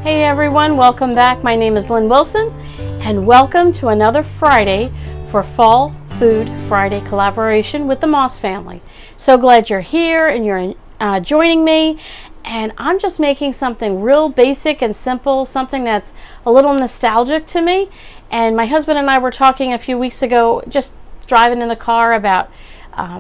Hey everyone, welcome back. My name is Lynn Wilson and welcome to another Friday for Fall Food Friday collaboration with the Moss family. So glad you're here and you're joining me, and I'm just making something real basic and simple, something that's a little nostalgic to me. And my husband and I were talking a few weeks ago, just driving in the car, about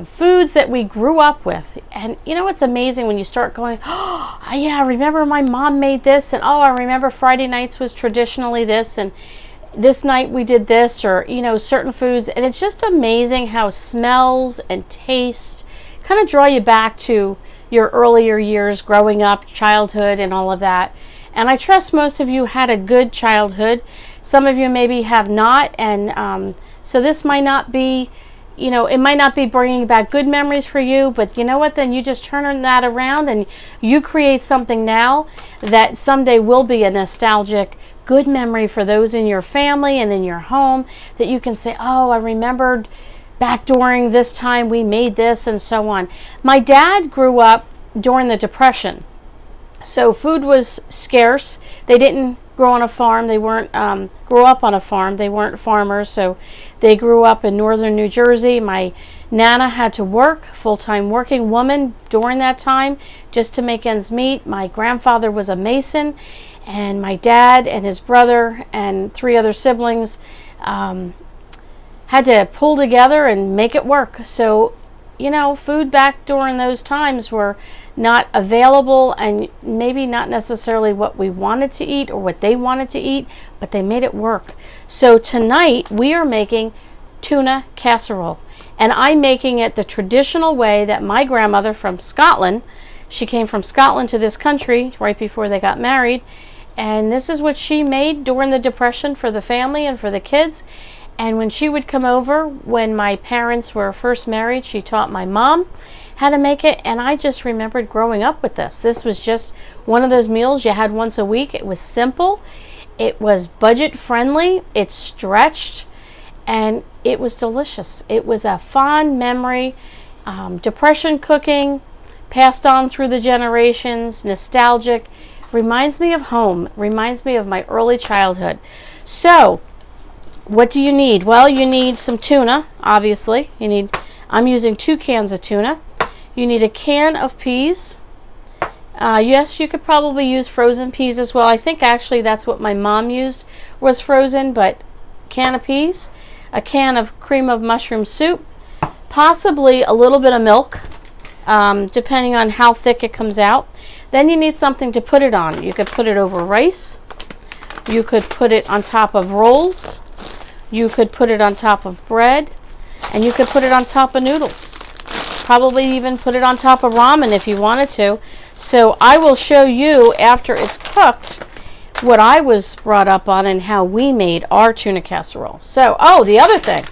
foods that we grew up with. And you know, it's amazing when you start going, oh yeah, I remember my mom made this, and oh, I remember Friday nights was traditionally this, and this night we did this, or you know, certain foods. And it's just amazing how smells and taste kind of draw you back to your earlier years growing up, childhood and all of that. And I trust most of you had a good childhood. Some of you maybe have not, and so this might not be, you know, it might not be bringing back good memories for you, but you know what, then you just turn that around and you create something now that someday will be a nostalgic good memory for those in your family and in your home, that you can say, oh, I remembered back during this time we made this, and so on. My dad grew up during the Depression, so food was scarce. They didn't grow on a farm. They weren't grew up on a farm. They weren't farmers, so they grew up in northern New Jersey. My Nana had to work, full-time working woman during that time, just to make ends meet. My grandfather was a mason, and my dad and his brother and 3 other siblings had to pull together and make it work. So, you know, food back during those times were not available, and maybe not necessarily what we wanted to eat or what they wanted to eat, but they made it work. So tonight we are making tuna casserole, and I'm making it the traditional way that my grandmother from Scotland, she came from Scotland to this country right before they got married, and this is what she made during the Depression for the family and for the kids. And when she would come over, when my parents were first married, she taught my mom how to make it, and I just remembered growing up with this. This was just one of those meals you had once a week. It was simple, it was budget friendly, it stretched, and it was delicious. It was a fond memory. Depression cooking, passed on through the generations, nostalgic, reminds me of home, reminds me of my early childhood. So what do you need? Well, you need some tuna, obviously. I'm using 2 cans of tuna. You need a can of peas. Yes, you could probably use frozen peas as well. I think actually that's what my mom used, was frozen, but can of peas, a can of cream of mushroom soup, possibly a little bit of milk, depending on how thick it comes out. Then you need something to put it on. You could put it over rice. You could put it on top of rolls. You could put it on top of bread, and you could put it on top of noodles. Probably even put it on top of ramen if you wanted to. So I will show you after it's cooked what I was brought up on and how we made our tuna casserole. So, oh, the other thing,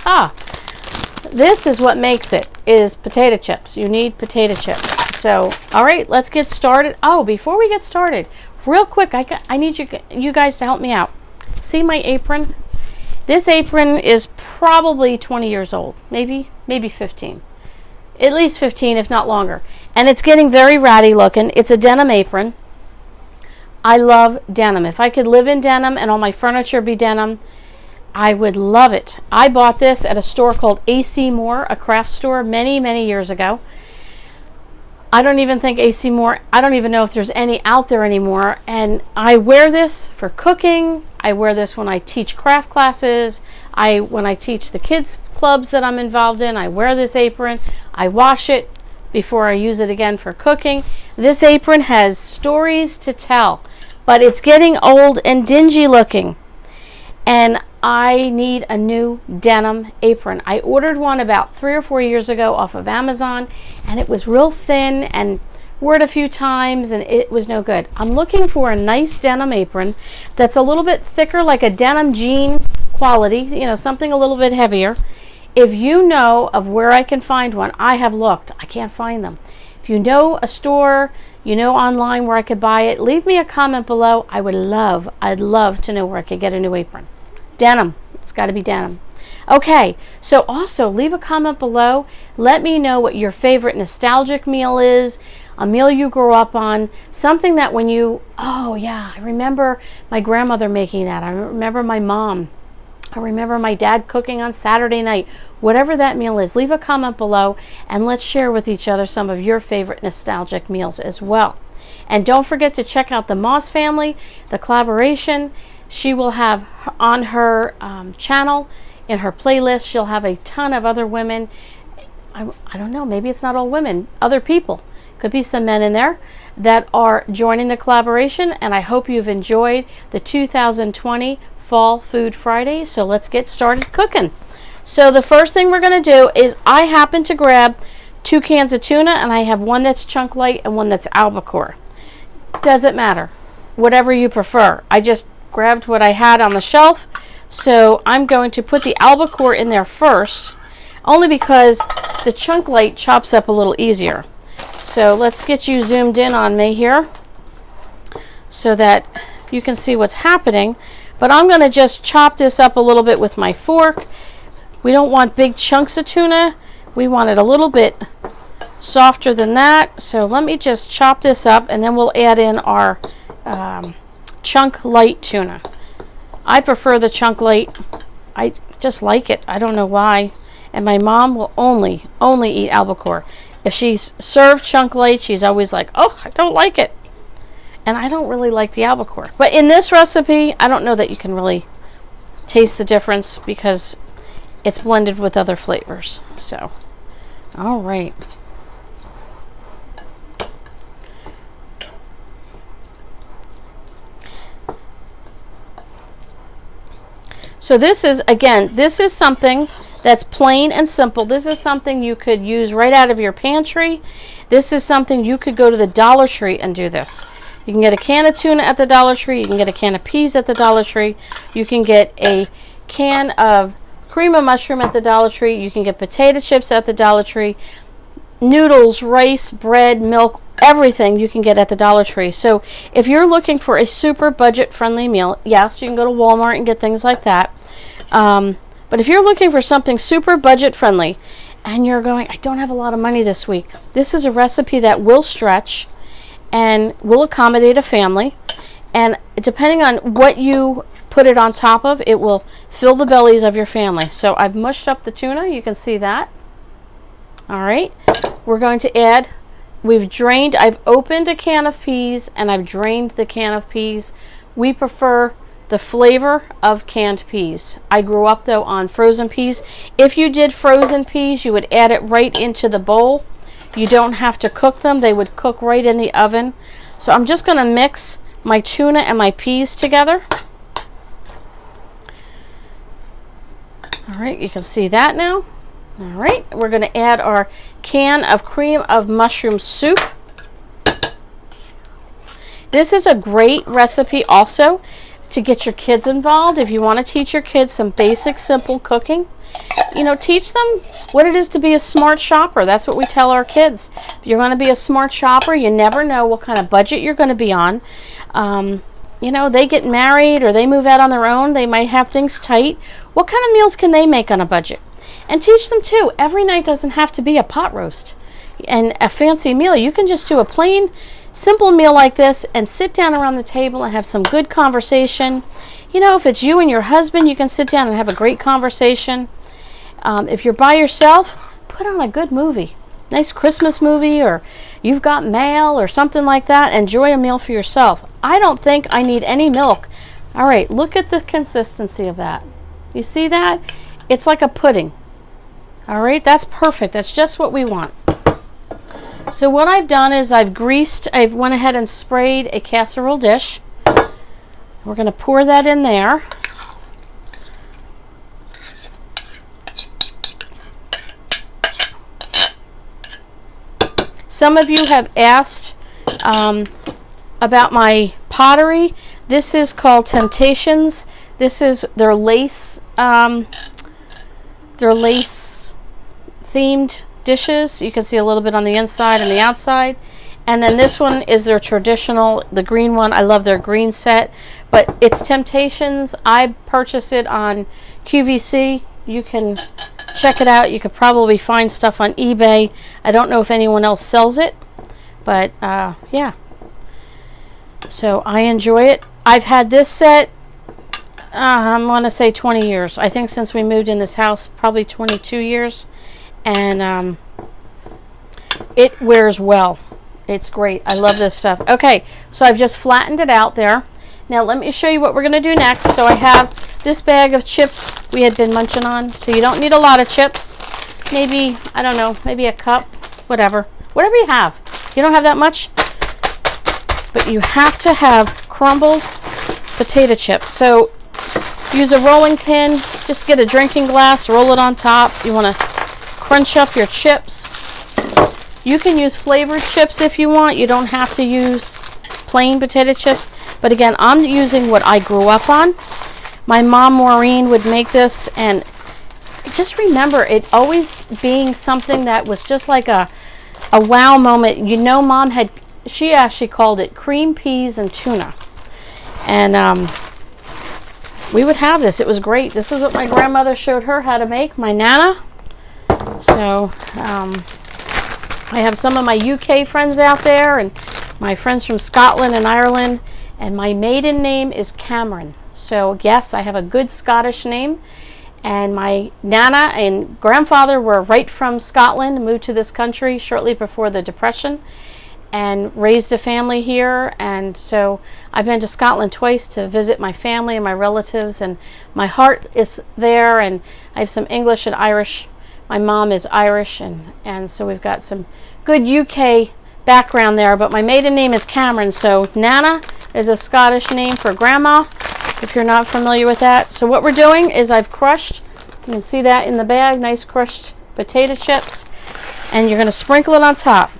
this is what makes it, is potato chips. You need potato chips. So, all right, let's get started. Oh, before we get started, real quick, I need you guys to help me out. See my apron? This apron is probably 20 years old, maybe 15. At least 15, if not longer. And it's getting very ratty looking. It's a denim apron. I love denim. If I could live in denim and all my furniture be denim, I would love it. I bought this at a store called AC Moore, a craft store, many, many years ago. I don't even think AC Moore, I don't even know if there's any out there anymore. And I wear this for cooking. I wear this when I teach craft classes. When I teach the kids clubs that I'm involved in, I wear this apron. I wash it before I use it again for cooking. This apron has stories to tell, but it's getting old and dingy looking. And I need a new denim apron. I ordered one about 3 or 4 years ago off of Amazon, and it was real thin and wore it a few times, and it was no good. I'm looking for a nice denim apron that's a little bit thicker, like a denim jean quality, you know, something a little bit heavier. If you know of where I can find one, I have looked. I can't find them. If you know a store, you know online where I could buy it, leave me a comment below. I'd love to know where I could get a new apron. Denim. It's got to be denim. Okay, so also leave a comment below. Let me know what your favorite nostalgic meal is, a meal you grew up on, something that when you, oh yeah, I remember my grandmother making that. I remember my mom. I remember my dad cooking on Saturday night. Whatever that meal is, leave a comment below and let's share with each other some of your favorite nostalgic meals as well. And don't forget to check out the Moss family, the collaboration. She will have on her channel, in her playlist, she'll have a ton of other women. I don't know, maybe it's not all women, other people. Could be some men in there that are joining the collaboration. And I hope you've enjoyed the 2020 Fall Food Friday. So let's get started cooking. So the first thing we're going to do is I happen to grab 2 cans of tuna, and I have one that's chunk light and one that's albacore. Doesn't matter, whatever you prefer. I just grabbed what I had on the shelf. So I'm going to put the albacore in there first, only because the chunk light chops up a little easier. So let's get you zoomed in on me here so that you can see what's happening. But I'm going to just chop this up a little bit with my fork. We don't want big chunks of tuna. We want it a little bit softer than that. So let me just chop this up, and then we'll add in our chunk light tuna. I prefer the chunk light. I just like it. I don't know why. And my mom will only eat albacore. If she's served chunk light, she's always like, oh, I don't like it. And I don't really like the albacore. But in this recipe, I don't know that you can really taste the difference because it's blended with other flavors. So, all right. So this is, again, this is something that's plain and simple. This is something you could use right out of your pantry. This is something you could go to the Dollar Tree and do this. You can get a can of tuna at the Dollar Tree. You can get a can of peas at the Dollar Tree. You can get a can of cream of mushroom at the Dollar Tree. You can get potato chips at the Dollar Tree. Noodles, rice, bread, milk, everything you can get at the Dollar Tree. So if you're looking for a super budget-friendly meal, yes, you can go to Walmart and get things like that. But if you're looking for something super budget-friendly and you're going, I don't have a lot of money this week, this is a recipe that will stretch and will accommodate a family. And depending on what you put it on top of, it will fill the bellies of your family. So I've mushed up the tuna. You can see that. All right. We're going to add, I've opened a can of peas and I've drained the can of peas. We prefer the flavor of canned peas. I grew up though on frozen peas. If you did frozen peas, you would add it right into the bowl. You don't have to cook them. They would cook right in the oven. So I'm just going to mix my tuna and my peas together. All right, you can see that now. All right, we're going to add our can of cream of mushroom soup. This is a great recipe also to get your kids involved. If you want to teach your kids some basic, simple cooking, you know, teach them what it is to be a smart shopper. That's what we tell our kids. If you're going to be a smart shopper, you never know what kind of budget you're going to be on. You know, they get married or they move out on their own. They might have things tight. What kind of meals can they make on a budget? And teach them too. Every night doesn't have to be a pot roast and a fancy meal. You can just do a plain, simple meal like this and sit down around the table and have some good conversation. You know, if it's you and your husband, you can sit down and have a great conversation. If you're by yourself, put on a good movie. Nice Christmas movie, or You've Got Mail or something like that. Enjoy a meal for yourself. I don't think I need any milk. All right, look at the consistency of that. You see that? It's like a pudding. All right, that's perfect. That's just what we want. So what I've done is I've went ahead and sprayed a casserole dish. We're going to pour that in there. Some of you have asked about my pottery. This is called Temptations. This is their lace themed dishes. You can see a little bit on the inside and the outside. And then this one is their traditional, the green one. I love their green set, but it's Temptations. I purchased it on QVC. You can check it out. You could probably find stuff on eBay. I don't know if anyone else sells it, but yeah. So I enjoy it. I've had this set, I'm going to say 20 years. I think since we moved in this house, probably 22 years. And it wears well. It's great. I love this stuff. Okay, so I've just flattened it out there. Now let me show you what we're going to do next. So I have this bag of chips we had been munching on. So you don't need a lot of chips. Maybe, I don't know, maybe a cup, whatever. Whatever you have. You don't have that much, but you have to have crumbled potato chips. So use a rolling pin. Just get a drinking glass, roll it on top. You want to crunch up your chips. You can use flavored chips if you want. You don't have to use plain potato chips. But again, I'm using what I grew up on. My mom, Maureen, would make this, and just remember it always being something that was just like a wow moment. You know, Mom had, she actually called it cream peas and tuna. And we would have this. It was great. This is what my grandmother showed her how to make, my Nana. So I have some of my UK friends out there and my friends from Scotland and Ireland, and my maiden name is Cameron. So yes, I have a good Scottish name, and my Nana and grandfather were right from Scotland, moved to this country shortly before the Depression and raised a family here. And so I've been to Scotland twice to visit my family and my relatives, and my heart is there, and I have some English and Irish. My mom is Irish, and so we've got some good UK background there, but my maiden name is Cameron. So Nana is a Scottish name for grandma, if you're not familiar with that. So what we're doing is I've crushed, you can see that in the bag, nice crushed potato chips, and you're going to sprinkle it on top.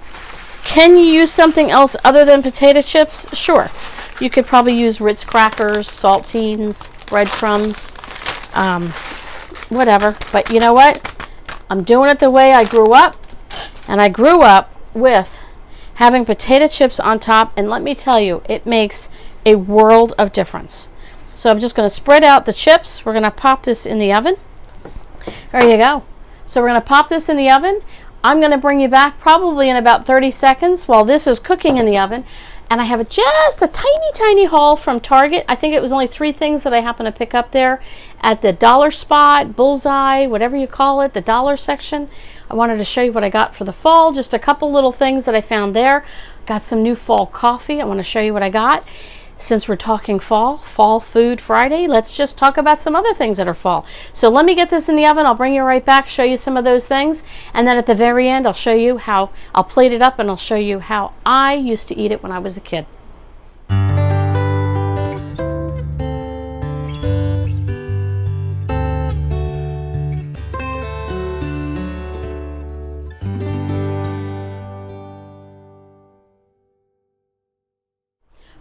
Can you use something else other than potato chips? Sure. You could probably use Ritz crackers, saltines, breadcrumbs, whatever. But you know what? I'm doing it the way I grew up, and I grew up with having potato chips on top, and let me tell you, it makes a world of difference. So I'm just going to spread out the chips. We're going to pop this in the oven. There you go. So we're going to pop this in the oven. I'm going to bring you back probably in about 30 seconds while this is cooking in the oven. And I have just a tiny haul from Target. I think it was only 3 things that I happened to pick up there at the dollar spot, bullseye, whatever you call it, the dollar section. I wanted to show you what I got for the fall. Just a couple little things that I found there. Got some new fall coffee. I want to show you what I got. Since we're talking fall food Friday, let's just talk about some other things that are fall. So let me get this in the oven. I'll bring you right back, show you some of those things. And then at the very end, I'll show you how I'll plate it up, and I'll show you how I used to eat it when I was a kid.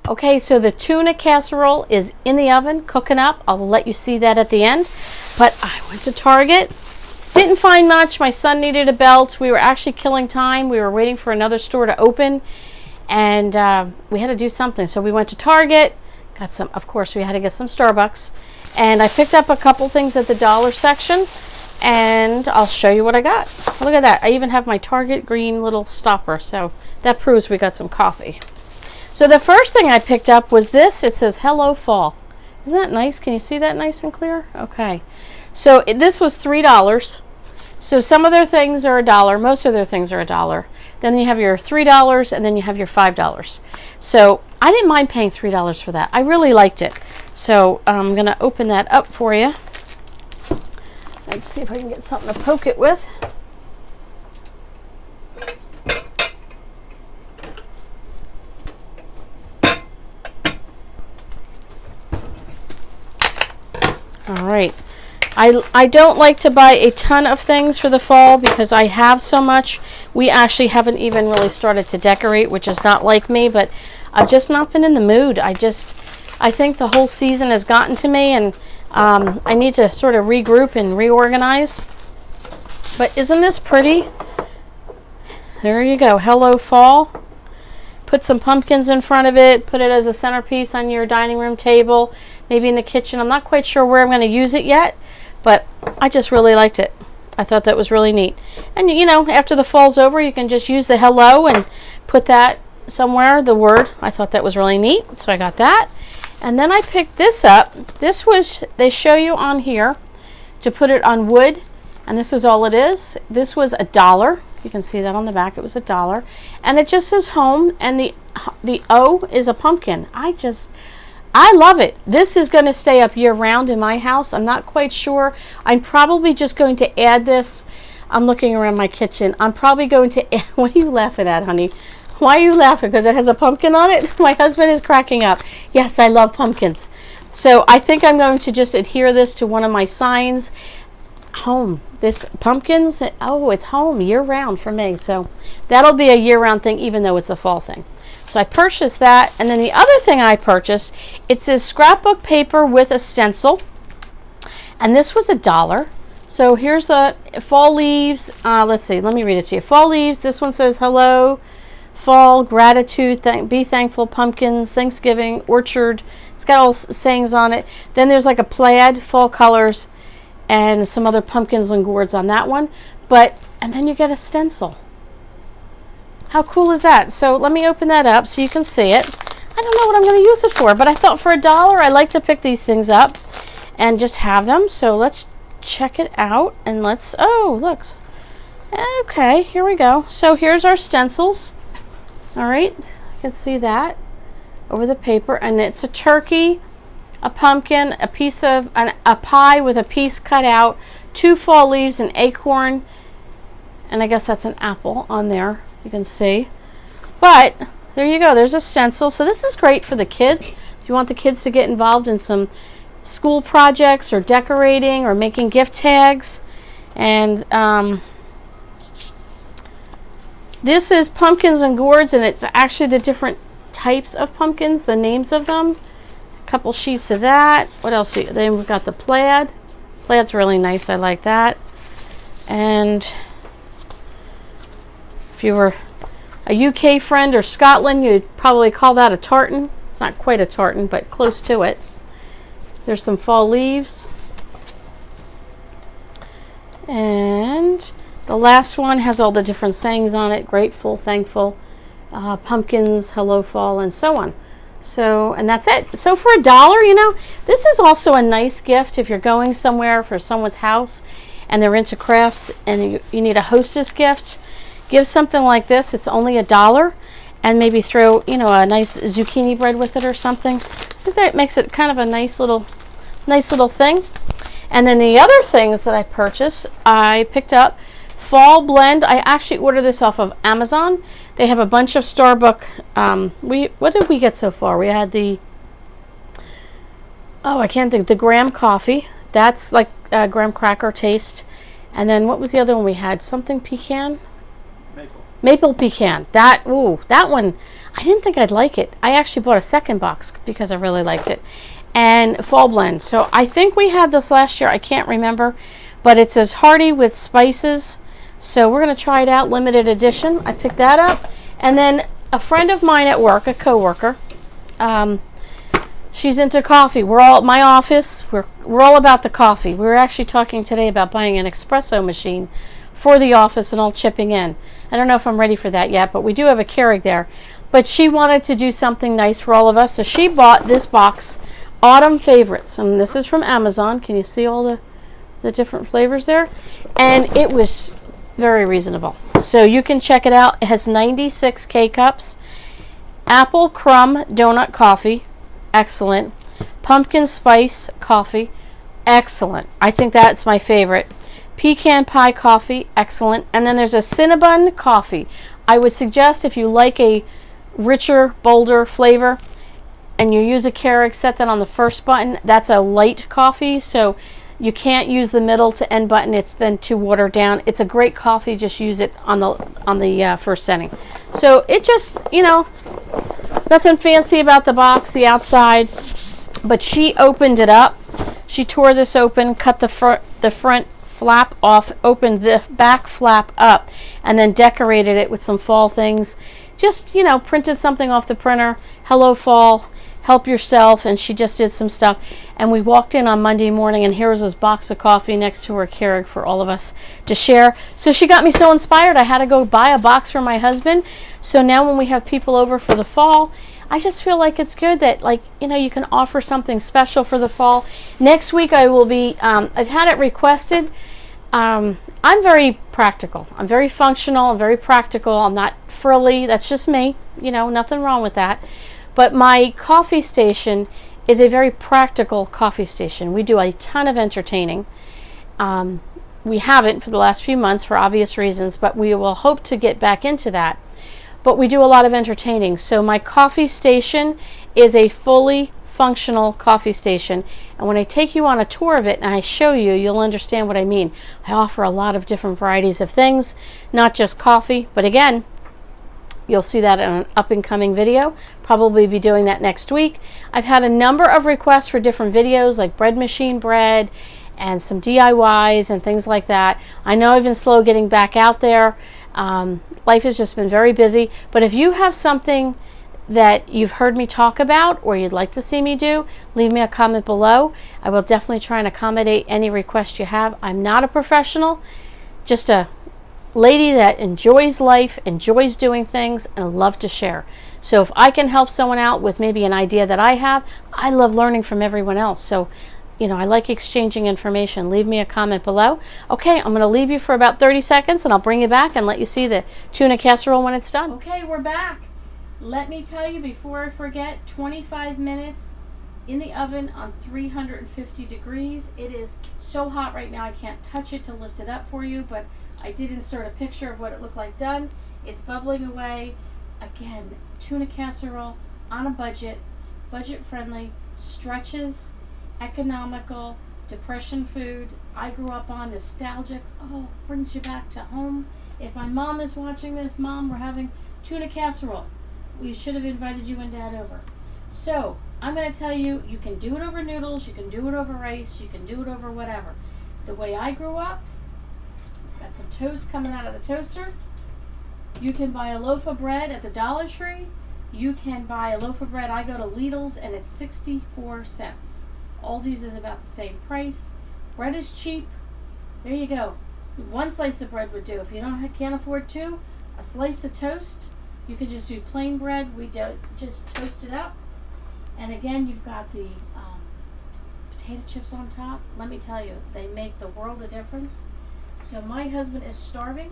Okay, so the tuna casserole is in the oven, cooking up. I'll let you see that at the end. But I went to Target, didn't find much. My son needed a belt. We were actually killing time. We were waiting for another store to open, and we had to do something. So we went to Target, got some, of course, we had to get some Starbucks. And I picked up a couple things at the dollar section, and I'll show you what I got. Look at that. I even have my Target green little stopper, so that proves we got some coffee. So the first thing I picked up was this. It says Hello Fall. Isn't that nice? Can you see that nice and clear? Okay. So this was $3. So some of their things are $1. Most of their things are $1. Then you have your $3, and then you have your $5. So I didn't mind paying $3 for that. I really liked it. So I'm going to open that up for you. Let's see if I can get something to poke it with. All right. I don't like to buy a ton of things for the fall because I have so much. We actually haven't even really started to decorate, which is not like me, but I've just not been in the mood. I think the whole season has gotten to me, and I need to sort of regroup and reorganize. But isn't this pretty? There you go. Hello Fall. Put some pumpkins in front of it. Put it as a centerpiece on your dining room table, maybe in the kitchen. I'm not quite sure where I'm going to use it yet, but I just really liked it. I thought that was really neat. And you know, after the fall's over, you can just use the hello and put that somewhere, the word. I thought that was really neat, so I got that. And then I picked this up. This was, they show you on here to put it on wood, and this is all it is. This was $1. You can see that on the back. It was $1, and it just says home, and the O is a pumpkin. I love it. This is going to stay up year round in my house. I'm not quite sure. I'm probably just going to add this. I'm looking around my kitchen. I'm probably going to add, what are you laughing at, honey? Why are you laughing? Because it has a pumpkin on it? My husband is cracking up. Yes, I love pumpkins. So I think I'm going to just adhere this to one of my signs. Home. This pumpkins, oh, it's home year round for me. So that'll be a year round thing, even though it's a fall thing. So I purchased that. And then the other thing I purchased, it says scrapbook paper with a stencil. And this was $1. So here's the fall leaves. Let's see, let me read it to you. Fall leaves, this one says hello, fall, gratitude, be thankful, pumpkins, Thanksgiving, orchard. It's got all sayings on it. Then there's like a plaid, fall colors, and some other pumpkins and gourds on that one. And then you get a stencil. How cool is that? So let me open that up so you can see it. I don't know what I'm going to use it for, but I thought for $1, I like to pick these things up and just have them. So let's check it out, and oh, looks. Okay, here we go. So here's our stencils. All right, you can see that over the paper, and it's a turkey, a pumpkin, a piece of a pie with a piece cut out, 2 fall leaves, an acorn, and I guess that's an apple on there. You can see, but there you go. There's a stencil. So this is great for the kids. If you want the kids to get involved in some school projects or decorating or making gift tags. And this is pumpkins and gourds, and it's actually the different types of pumpkins, the names of them. A couple sheets of that. What else? Then we've got the plaid. Plaid's really nice. I like that. And if you were a UK friend or Scotland, you'd probably call that a tartan. It's not quite a tartan, but close to it. There's some fall leaves. And the last one has all the different sayings on it. Grateful, thankful, pumpkins, hello fall, and so on. So, and that's it. So for $1, you know, this is also a nice gift if you're going somewhere for someone's house and they're into crafts and you need a hostess gift. Give something like this. It's only $1, and maybe throw, you know, a nice zucchini bread with it or something. I think that makes it kind of a nice little thing. And then the other things that I purchased, I picked up fall blend. I actually ordered this off of Amazon. They have a bunch of Starbucks. What did we get so far? We had the, I can't think, the graham coffee. That's like graham cracker taste. And then what was the other one we had? Something pecan. Maple pecan. That one, I didn't think I'd like it. I actually bought a second box because I really liked it. And fall blend. So I think we had this last year. I can't remember, but it says hearty with spices. So we're going to try it out, limited edition. I picked that up. And then a friend of mine at work, a coworker, she's into coffee. We're all at my office. We're all about the coffee. We were actually talking today about buying an espresso machine for the office and all chipping in. I don't know if I'm ready for that yet, but we do have a Keurig there. But she wanted to do something nice for all of us, so she bought this box, Autumn Favorites. And this is from Amazon. Can you see all the different flavors there? And it was very reasonable. So you can check it out. It has 96 K-Cups. Apple crumb donut coffee. Excellent. Pumpkin spice coffee. Excellent. I think that's my favorite. Pecan pie coffee, excellent. And then there's a Cinnabon coffee. I would suggest if you like a richer, bolder flavor and you use a Keurig, set that on the first button. That's a light coffee, so you can't use the middle to end button. It's then too watered down. It's a great coffee. Just use it on the first setting. So it just, you know, nothing fancy about the box, the outside, but she opened it up. She tore this open, cut the front flap off, opened the back flap up, and then decorated it with some fall things. Just, you know, printed something off the printer. Hello fall, help yourself, and she just did some stuff. And we walked in on Monday morning, and here was this box of coffee next to her Keurig for all of us to share. So she got me so inspired, I had to go buy a box for my husband. So now when we have people over for the fall, I just feel like it's good that, like, you know, you can offer something special for the fall. Next week I will be, I've had it requested. I'm very practical. I'm very functional. I'm very practical. I'm not frilly. That's just me. You know, nothing wrong with that. But my coffee station is a very practical coffee station. We do a ton of entertaining. We haven't for the last few months for obvious reasons, but we will hope to get back into that. But we do a lot of entertaining. So my coffee station is a fully functional coffee station, and when I take you on a tour of it and I show you, you'll understand what I mean. I offer a lot of different varieties of things, not just coffee, but again, you'll see that in an up and coming video. Probably be doing that next week. I've had a number of requests for different videos, like bread machine bread and some DIYs and things like that. I know I've been slow getting back out there. Life has just been very busy, but if you have something that you've heard me talk about or you'd like to see me do, leave me a comment below. I will definitely try and accommodate any request you have. I'm not a professional, just a lady that enjoys life, enjoys doing things, and love to share. So if I can help someone out with maybe an idea that I have, I love learning from everyone else. So, you know, I like exchanging information. Leave me a comment below. Okay, I'm going to leave you for about 30 seconds, and I'll bring you back and let you see the tuna casserole when it's done. Okay, we're back. Let me tell you before I forget, 25 minutes in the oven on 350 degrees. It is so hot right now I can't touch it to lift it up for you, but I did insert a picture of what it looked like done. It's bubbling away. Again, tuna casserole on a budget, budget friendly, stretches, economical, depression food. I grew up on nostalgic. Oh, brings you back to home. If my mom is watching this, Mom, we're having tuna casserole. We should have invited you and Dad over. So, I'm going to tell you, you can do it over noodles, you can do it over rice, you can do it over whatever. The way I grew up, got some toast coming out of the toaster. You can buy a loaf of bread at the Dollar Tree. You can buy a loaf of bread. I go to Lidl's and it's 64 cents. Aldi's is about the same price. Bread is cheap. There you go. One slice of bread would do. If you can't afford two, a slice of toast. You could just do plain bread. We just toast it up. And again, you've got the potato chips on top. Let me tell you, they make the world of difference. So my husband is starving.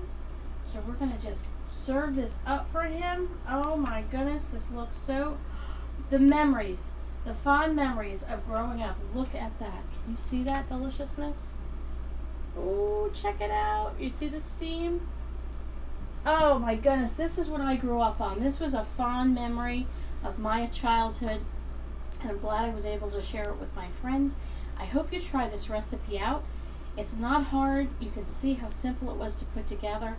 So we're going to just serve this up for him. Oh my goodness, this looks so... The memories, the fond memories of growing up. Look at that. Can you see that deliciousness? Oh, check it out. You see the steam? Oh my goodness, this is what I grew up on. This was a fond memory of my childhood, and I'm glad I was able to share it with my friends. I hope you try this recipe out. It's not hard. You can see how simple it was to put together.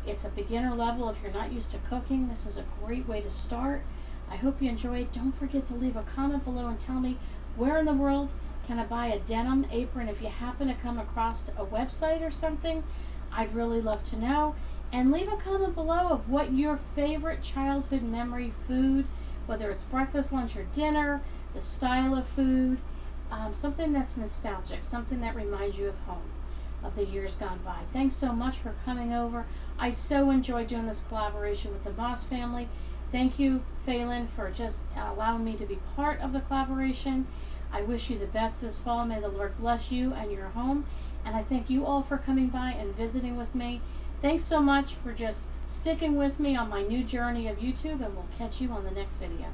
It's a beginner level if you're not used to cooking. This is a great way to start. I hope you enjoy it. Don't forget to leave a comment below and tell me where in the world can I buy a denim apron. If you happen to come across a website or something, I'd really love to know. And leave a comment below of what your favorite childhood memory food, whether it's breakfast, lunch, or dinner, the style of food, something that's nostalgic, something that reminds you of home, of the years gone by. Thanks so much for coming over. I so enjoyed doing this collaboration with the Boss family. Thank you, Phelan, for just allowing me to be part of the collaboration. I wish you the best this fall. May the Lord bless you and your home. And I thank you all for coming by and visiting with me. Thanks so much for just sticking with me on my new journey of YouTube, and we'll catch you on the next video.